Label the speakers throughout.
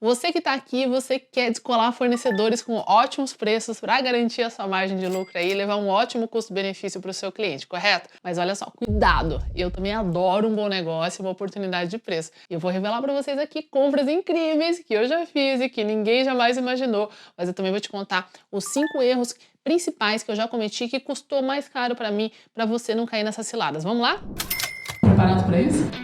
Speaker 1: Você que está aqui, você quer descolar fornecedores com ótimos preços para garantir a sua margem de lucro aí e levar um ótimo custo-benefício para o seu cliente, correto? Mas olha só, cuidado! Eu também adoro um bom negócio e uma oportunidade de preço. E eu vou revelar para vocês aqui compras incríveis que eu já fiz e que ninguém jamais imaginou. Mas eu também vou te contar os 5 erros principais que eu já cometi que custou mais caro para mim, para você não cair nessas ciladas. Vamos lá? Preparado para isso?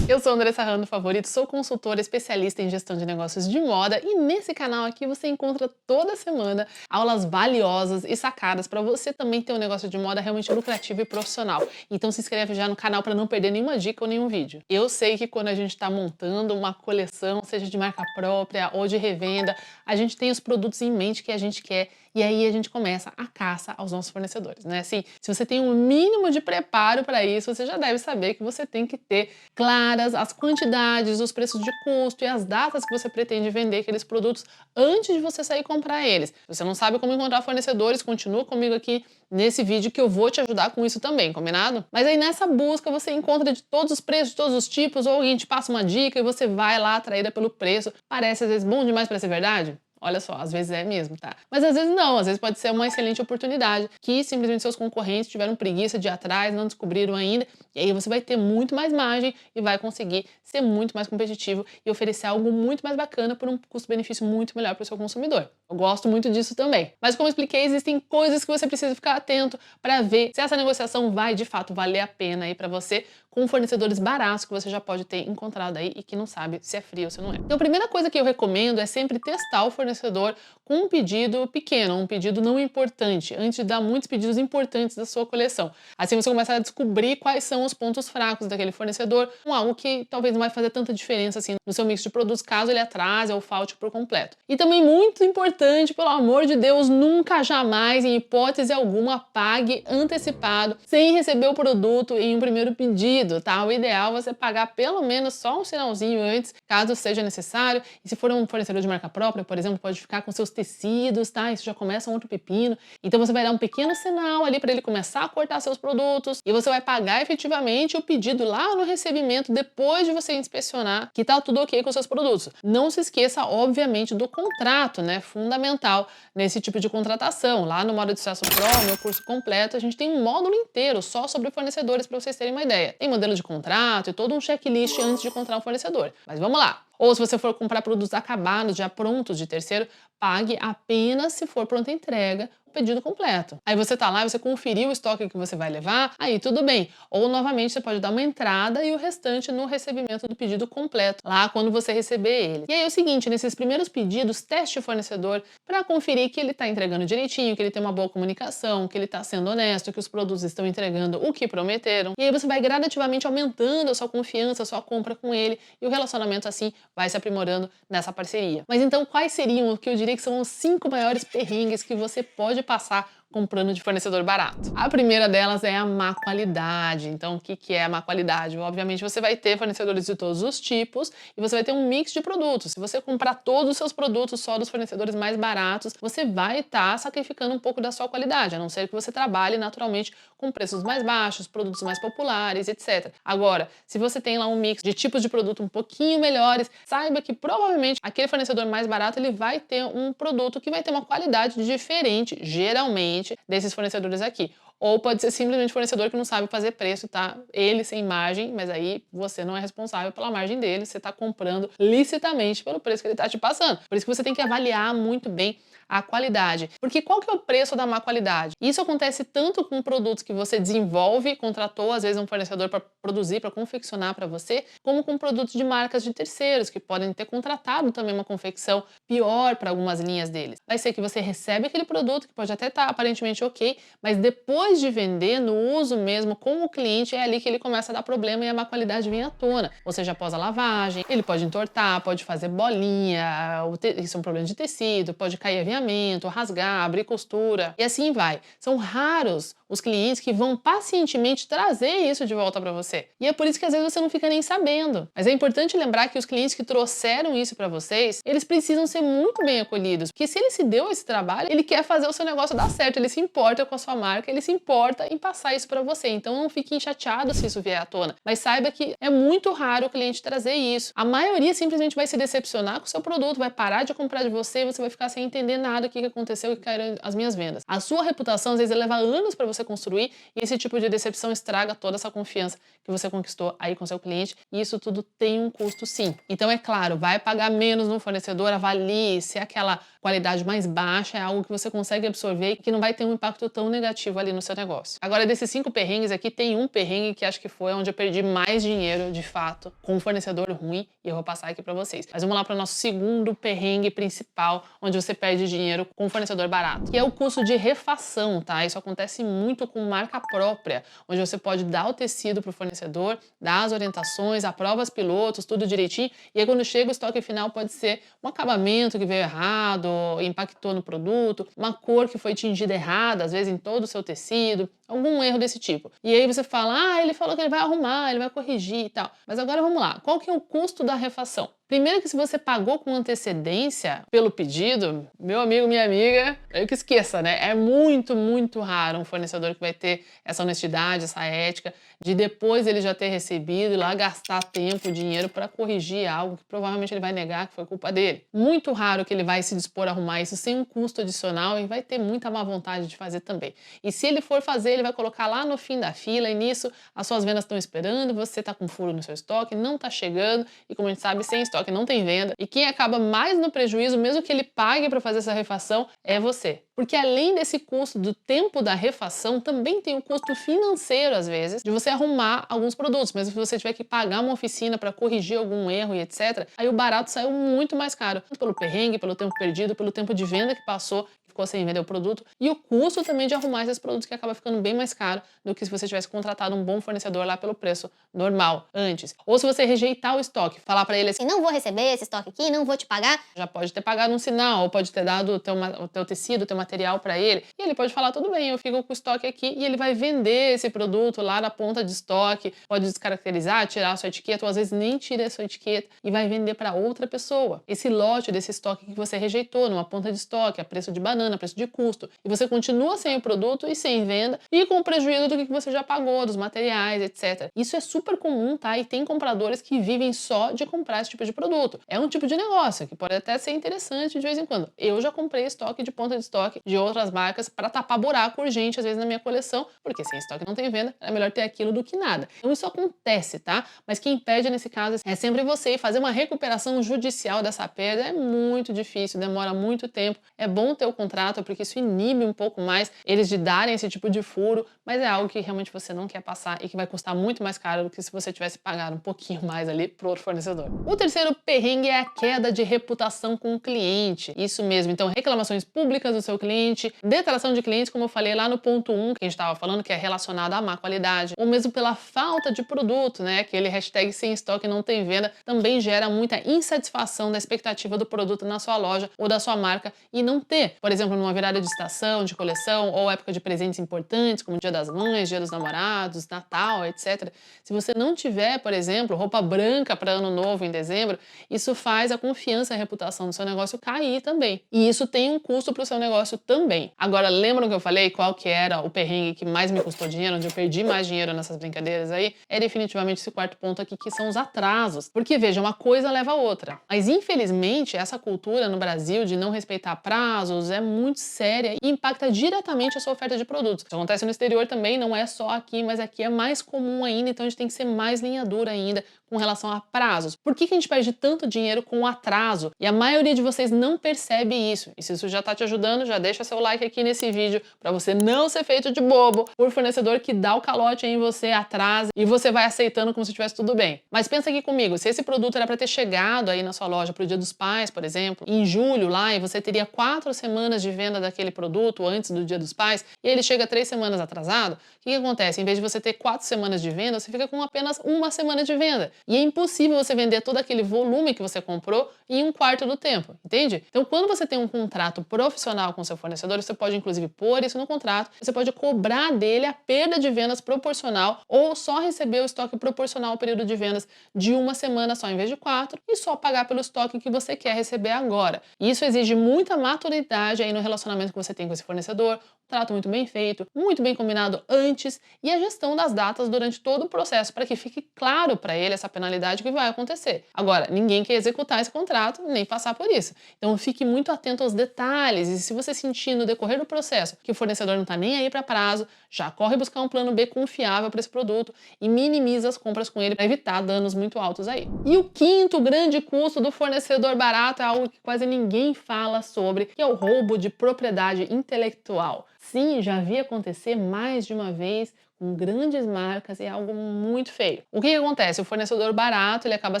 Speaker 1: Eu sou Andressa Rando Favorito, sou consultora especialista em gestão de negócios de moda e nesse canal aqui você encontra toda semana aulas valiosas e sacadas para você também ter um negócio de moda realmente lucrativo e profissional. Então se inscreve já no canal para não perder nenhuma dica ou nenhum vídeo. Eu sei que quando a gente está montando uma coleção, seja de marca própria ou de revenda, a gente tem os produtos em mente que a gente quer e aí a gente começa a caça aos nossos fornecedores, né? Assim, se você tem um mínimo de preparo para isso, você já deve saber que você tem que ter claras as quantidades, os preços de custo e as datas que você pretende vender aqueles produtos antes de você sair comprar eles. Se você não sabe como encontrar fornecedores, continua comigo aqui nesse vídeo que eu vou te ajudar com isso também, combinado? Mas aí nessa busca você encontra de todos os preços, de todos os tipos, ou alguém te passa uma dica e você vai lá atraída pelo preço. Parece às vezes bom demais para ser verdade? Olha só, às vezes é mesmo, tá? Mas às vezes não, às vezes pode ser uma excelente oportunidade que simplesmente seus concorrentes tiveram preguiça de ir atrás, não descobriram ainda, e aí você vai ter muito mais margem e vai conseguir ser muito mais competitivo e oferecer algo muito mais bacana por um custo-benefício muito melhor para o seu consumidor. Eu gosto muito disso também. Mas como eu expliquei, existem coisas que você precisa ficar atento para ver se essa negociação vai de fato valer a pena aí para você com fornecedores baratos que você já pode ter encontrado aí e que não sabe se é frio ou se não é. Então a primeira coisa que eu recomendo é sempre testar o fornecedor com um pedido pequeno, um pedido não importante, antes de dar muitos pedidos importantes da sua coleção. Assim você começa a descobrir quais são os pontos fracos daquele fornecedor, com algo que talvez não vai fazer tanta diferença assim no seu mix de produtos, caso ele atrase ou falte por completo. E também muito importante, pelo amor de Deus, nunca jamais, em hipótese alguma, pague antecipado sem receber o produto em um primeiro pedido, tá? O ideal é você pagar pelo menos só um sinalzinho antes, caso seja necessário. E se for um fornecedor de marca própria, por exemplo, pode ficar com seus tecidos, tá? Isso já começa um outro pepino. Então você vai dar um pequeno sinal ali para ele começar a cortar seus produtos e você vai pagar efetivamente o pedido lá no recebimento depois de você inspecionar que tá tudo ok com seus produtos. Não se esqueça, obviamente, do contrato, né? Fundamental nesse tipo de contratação. Lá no Moda de Sucesso Pro, meu curso completo, a gente tem um módulo inteiro só sobre fornecedores para vocês terem uma ideia. Tem modelo de contrato e todo um checklist antes de encontrar um fornecedor. Mas vamos lá! Ou se você for comprar produtos acabados, já prontos de terceiro, pague apenas se for pronta entrega o pedido completo. Aí você tá lá e você conferiu o estoque que você vai levar, aí tudo bem. Ou novamente você pode dar uma entrada e o restante no recebimento do pedido completo, lá quando você receber ele. E aí é o seguinte, nesses primeiros pedidos, teste o fornecedor para conferir que ele está entregando direitinho, que ele tem uma boa comunicação, que ele está sendo honesto, que os produtos estão entregando o que prometeram. E aí você vai gradativamente aumentando a sua confiança, a sua compra com ele e o relacionamento assim vai se aprimorando nessa parceria. Mas então quais seriam o que eu diria que são os 5 maiores perrengues que você pode passar comprando de fornecedor barato? A primeira delas é a má qualidade. Então, o que é a má qualidade? Obviamente, você vai ter fornecedores de todos os tipos e você vai ter um mix de produtos. Se você comprar todos os seus produtos só dos fornecedores mais baratos, você vai estar sacrificando um pouco da sua qualidade, a não ser que você trabalhe naturalmente com preços mais baixos, produtos mais populares, etc. Agora, se você tem lá um mix de tipos de produto um pouquinho melhores, saiba que provavelmente aquele fornecedor mais barato ele vai ter um produto que vai ter uma qualidade diferente, geralmente, desses fornecedores aqui. Ou pode ser simplesmente fornecedor que não sabe fazer preço, tá? Ele sem margem, mas aí você não é responsável pela margem dele, você tá comprando licitamente pelo preço que ele tá te passando. Por isso que você tem que avaliar muito bem a qualidade. Porque qual que é o preço da má qualidade? Isso acontece tanto com produtos que você desenvolve, contratou às vezes um fornecedor para produzir, para confeccionar para você, como com produtos de marcas de terceiros, que podem ter contratado também uma confecção pior para algumas linhas deles. Vai ser que você recebe aquele produto, que pode até estar aparentemente ok, mas depois de vender, no uso mesmo com o cliente, é ali que ele começa a dar problema e a má qualidade vem à tona. Ou seja, após a lavagem, ele pode entortar, pode fazer bolinha, isso é um problema de tecido, pode cair aviamento, alinhamento, rasgar, abrir costura e assim vai. São raros os clientes que vão pacientemente trazer isso de volta para você. E é por isso que às vezes você não fica nem sabendo. Mas é importante lembrar que os clientes que trouxeram isso para vocês, eles precisam ser muito bem acolhidos, porque se ele se deu esse trabalho, ele quer fazer o seu negócio dar certo, ele se importa com a sua marca, ele se importa em passar isso para você. Então não fiquem chateados se isso vier à tona, mas saiba que é muito raro o cliente trazer isso. A maioria simplesmente vai se decepcionar com o seu produto, vai parar de comprar de você e você vai ficar sem entender nada do que aconteceu e caíram as minhas vendas. A sua reputação às vezes leva anos para você construir e esse tipo de decepção estraga toda essa confiança que você conquistou aí com seu cliente e isso tudo tem um custo sim. Então é claro, vai pagar menos no fornecedor, avalie se aquela qualidade mais baixa é algo que você consegue absorver e que não vai ter um impacto tão negativo ali no seu negócio. Agora, desses 5 perrengues aqui, tem um perrengue que acho que foi onde eu perdi mais dinheiro, de fato, com um fornecedor ruim, e eu vou passar aqui pra vocês. Mas vamos lá para o nosso segundo perrengue principal, onde você perde dinheiro com um fornecedor barato, que é o custo de refação, tá? Isso acontece muito com marca própria, onde você pode dar o tecido pro fornecedor, dar as orientações, aprova os pilotos, tudo direitinho, e aí quando chega o estoque final pode ser um acabamento que veio errado, impactou no produto, uma cor que foi tingida errada, às vezes em todo o seu tecido, algum erro desse tipo. E aí você fala, ele falou que ele vai arrumar, ele vai corrigir e tal. Mas agora vamos lá, qual que é o custo da refação? Primeiro que se você pagou com antecedência pelo pedido, meu amigo, minha amiga, eu que esqueça, né? É muito, muito raro um fornecedor que vai ter essa honestidade, essa ética, de depois ele já ter recebido e lá gastar tempo, dinheiro para corrigir algo que provavelmente ele vai negar que foi culpa dele. Muito raro que ele vai se dispor a arrumar isso sem um custo adicional e vai ter muita má vontade de fazer também. E se ele for fazer, ele vai colocar lá no fim da fila e nisso as suas vendas estão esperando, você está com furo no seu estoque, não está chegando e como a gente sabe, sem estoque não tem venda e quem acaba mais no prejuízo, mesmo que ele pague para fazer essa refação, é você. Porque além desse custo do tempo da refação, também tem o custo financeiro, às vezes, de você arrumar alguns produtos. Mas se você tiver que pagar uma oficina para corrigir algum erro e etc., aí o barato saiu muito mais caro. Tanto pelo perrengue, pelo tempo perdido, pelo tempo de venda que passou, ficou sem vender o produto, e o custo também de arrumar esses produtos que acaba ficando bem mais caro do que se você tivesse contratado um bom fornecedor lá pelo preço normal, antes. Ou se você rejeitar o estoque, falar para ele assim,
Speaker 2: Não vou receber esse estoque aqui, não vou te pagar.
Speaker 1: já pode ter pagado um sinal, ou pode ter dado o teu tecido, o teu material para ele, e ele pode falar, tudo bem, eu fico com o estoque aqui, e ele vai vender esse produto lá na ponta de estoque, pode descaracterizar, tirar a sua etiqueta, ou às vezes nem tira a sua etiqueta, e vai vender para outra pessoa. Esse lote desse estoque que você rejeitou numa ponta de estoque, a preço de banana, a preço de custo, e você continua sem o produto e sem venda, e com o prejuízo do que você já pagou, dos materiais, etc. Isso é super comum, tá? E tem compradores que vivem só de comprar esse tipo de produto. É um tipo de negócio que pode até ser interessante de vez em quando. Eu já comprei estoque de ponta de estoque de outras marcas para tapar buraco urgente, às vezes, na minha coleção, porque sem estoque não tem venda, é melhor ter aquilo do que nada. Então isso acontece, tá? Mas quem perde nesse caso é sempre você, e fazer uma recuperação judicial dessa perda é muito difícil, demora muito tempo. É bom ter o contrato, porque isso inibe um pouco mais eles de darem esse tipo de furo, mas é algo que realmente você não quer passar e que vai custar muito mais caro do que se você tivesse pagado um pouquinho mais ali pro outro fornecedor. O terceiro perrengue é a queda de reputação com o cliente. Isso mesmo, então reclamações públicas do seu cliente, detração de clientes, como eu falei lá no ponto 1, que a gente estava falando, que é relacionado à má qualidade, ou mesmo pela falta de produto, né? Aquele hashtag sem estoque não tem venda, também gera muita insatisfação da expectativa do produto na sua loja ou da sua marca e não ter. Por exemplo, numa virada de estação, de coleção, ou época de presentes importantes, como Dia das Mães, Dia dos Namorados, Natal, etc. Se você não tiver, por exemplo, roupa branca para Ano Novo em dezembro, isso faz a confiança e a reputação do seu negócio cair também. E isso tem um custo para o seu negócio também. Agora, lembram que eu falei qual que era o perrengue que mais me custou dinheiro, onde eu perdi mais dinheiro nessas brincadeiras aí? É definitivamente esse quarto ponto aqui, que são os atrasos. Porque, veja, uma coisa leva a outra. Mas, infelizmente, essa cultura no Brasil de não respeitar prazos é muito séria e impacta diretamente a sua oferta de produtos. Isso acontece no exterior também, não é só aqui, mas aqui é mais comum ainda, então a gente tem que ser mais linha dura ainda com relação a prazos. Por que a gente perde tanto dinheiro com atraso? E a maioria de vocês não percebe isso. E se isso já está te ajudando, já deixa seu like aqui nesse vídeo para você não ser feito de bobo por fornecedor que dá o calote em você, atrasa e você vai aceitando como se tivesse tudo bem. Mas pensa aqui comigo, se esse produto era para ter chegado aí na sua loja pro Dia dos Pais, por exemplo, em julho lá, e você teria 4 semanas de venda daquele produto antes do Dia dos Pais e ele chega 3 semanas atrasado, o que acontece? Em vez de você ter 4 semanas de venda, você fica com apenas 1 semana de venda. E é impossível você vender todo aquele volume que você comprou em 1/4 do tempo, entende? Então, quando você tem um contrato profissional com seu fornecedor, você pode inclusive pôr isso no contrato, você pode cobrar dele a perda de vendas proporcional ou só receber o estoque proporcional ao período de vendas de 1 semana só em vez de 4 e só pagar pelo estoque que você quer receber agora. Isso exige muita maturidade aí no relacionamento que você tem com esse fornecedor, um trato muito bem feito, muito bem combinado antes e a gestão das datas durante todo o processo para que fique claro para ele essa penalidade que vai acontecer. Agora, ninguém quer executar esse contrato nem passar por isso. Então fique muito atento aos detalhes e se você sentir no decorrer do processo que o fornecedor não está nem aí para prazo, já corre buscar um plano B confiável para esse produto e minimiza as compras com ele para evitar danos muito altos aí. E o quinto grande custo do fornecedor barato é algo que quase ninguém fala sobre, que é o roubo de propriedade intelectual. Sim, já vi acontecer mais de uma vez com grandes marcas e é algo muito feio. O que acontece? O fornecedor barato ele acaba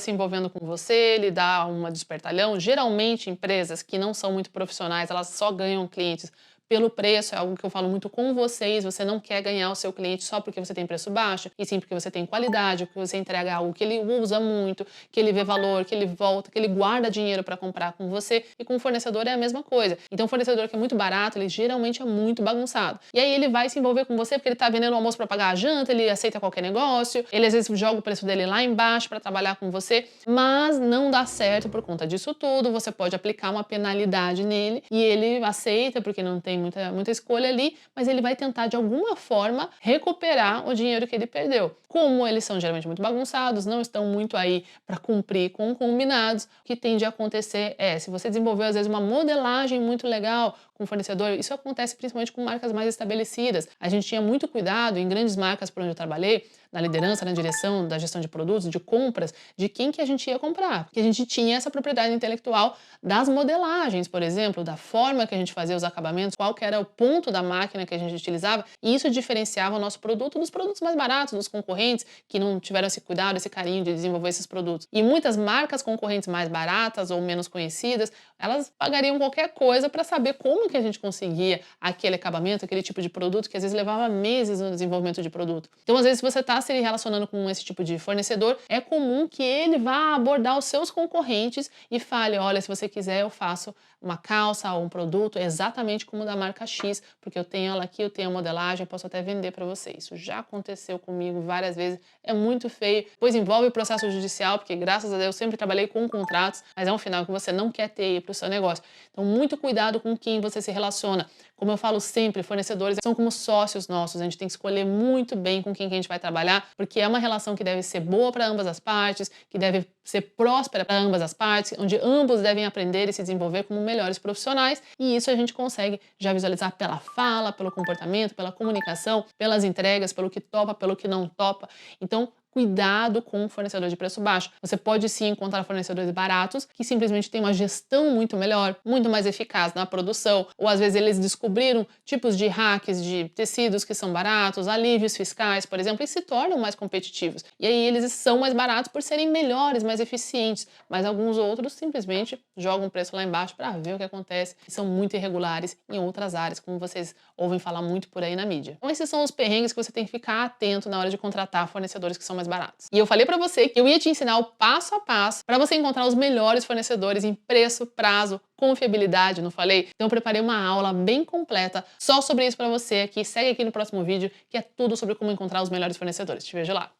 Speaker 1: se envolvendo com você, ele dá uma despertalhão. Geralmente empresas que não são muito profissionais, elas só ganham clientes pelo preço, é algo que eu falo muito com vocês, você não quer ganhar o seu cliente só porque você tem preço baixo, e sim porque você tem qualidade, porque você entrega algo que ele usa muito, que ele vê valor, que ele volta, que ele guarda dinheiro para comprar com você, e com o fornecedor é a mesma coisa. Então o fornecedor que é muito barato, ele geralmente é muito bagunçado. E aí ele vai se envolver com você porque ele tá vendendo o almoço para pagar a janta, ele aceita qualquer negócio, ele às vezes joga o preço dele lá embaixo para trabalhar com você, mas não dá certo por conta disso tudo, você pode aplicar uma penalidade nele, e ele aceita porque não tem muita escolha ali, mas ele vai tentar de alguma forma recuperar o dinheiro que ele perdeu. Como eles são geralmente muito bagunçados, não estão muito aí para cumprir com combinados, o que tende a acontecer é, se você desenvolveu às vezes uma modelagem muito legal com o fornecedor, isso acontece principalmente com marcas mais estabelecidas. A gente tinha muito cuidado em grandes marcas por onde eu trabalhei, na liderança, na direção, da gestão de produtos, de compras, de quem que a gente ia comprar. Porque a gente tinha essa propriedade intelectual das modelagens, por exemplo, da forma que a gente fazia os acabamentos, qual que era o ponto da máquina que a gente utilizava, e isso diferenciava o nosso produto dos produtos mais baratos, dos concorrentes, que não tiveram esse cuidado, esse carinho de desenvolver esses produtos. E muitas marcas concorrentes mais baratas ou menos conhecidas, elas pagariam qualquer coisa para saber como que a gente conseguia aquele acabamento, aquele tipo de produto, que às vezes levava meses no desenvolvimento de produto. Então, às vezes, se você está se relacionando com esse tipo de fornecedor, é comum que ele vá abordar os seus concorrentes e fale, olha, se você quiser eu faço uma calça ou um produto exatamente como o da marca X, porque eu tenho ela aqui, eu tenho a modelagem, posso até vender para você. Isso já aconteceu comigo várias vezes, é muito feio, pois envolve o processo judicial, porque graças a Deus eu sempre trabalhei com contratos, mas é um final que você não quer ter para o seu negócio. Então, muito cuidado com quem você se relaciona. Como eu falo sempre, fornecedores são como sócios nossos, a gente tem que escolher muito bem com quem que a gente vai trabalhar, porque é uma relação que deve ser boa para ambas as partes, que deve ser próspera para ambas as partes, onde ambos devem aprender e se desenvolver como melhores profissionais, e isso a gente consegue já visualizar pela fala, pelo comportamento, pela comunicação, pelas entregas, pelo que topa, pelo que não topa. Então, cuidado com o fornecedor de preço baixo. Você pode sim encontrar fornecedores baratos que simplesmente têm uma gestão muito melhor, muito mais eficaz na produção, ou às vezes eles descobriram tipos de hacks de tecidos que são baratos, alívios fiscais, por exemplo, e se tornam mais competitivos. E aí eles são mais baratos por serem melhores, mais eficientes, mas alguns outros simplesmente jogam o preço lá embaixo para ver o que acontece e são muito irregulares em outras áreas, como vocês ouvem falar muito por aí na mídia. Então esses são os perrengues que você tem que ficar atento na hora de contratar fornecedores que são mais baratos. E eu falei para você que eu ia te ensinar o passo a passo para você encontrar os melhores fornecedores em preço, prazo, confiabilidade, não falei? Então eu preparei uma aula bem completa só sobre isso para você aqui. Segue aqui no próximo vídeo, que é tudo sobre como encontrar os melhores fornecedores. Te vejo lá.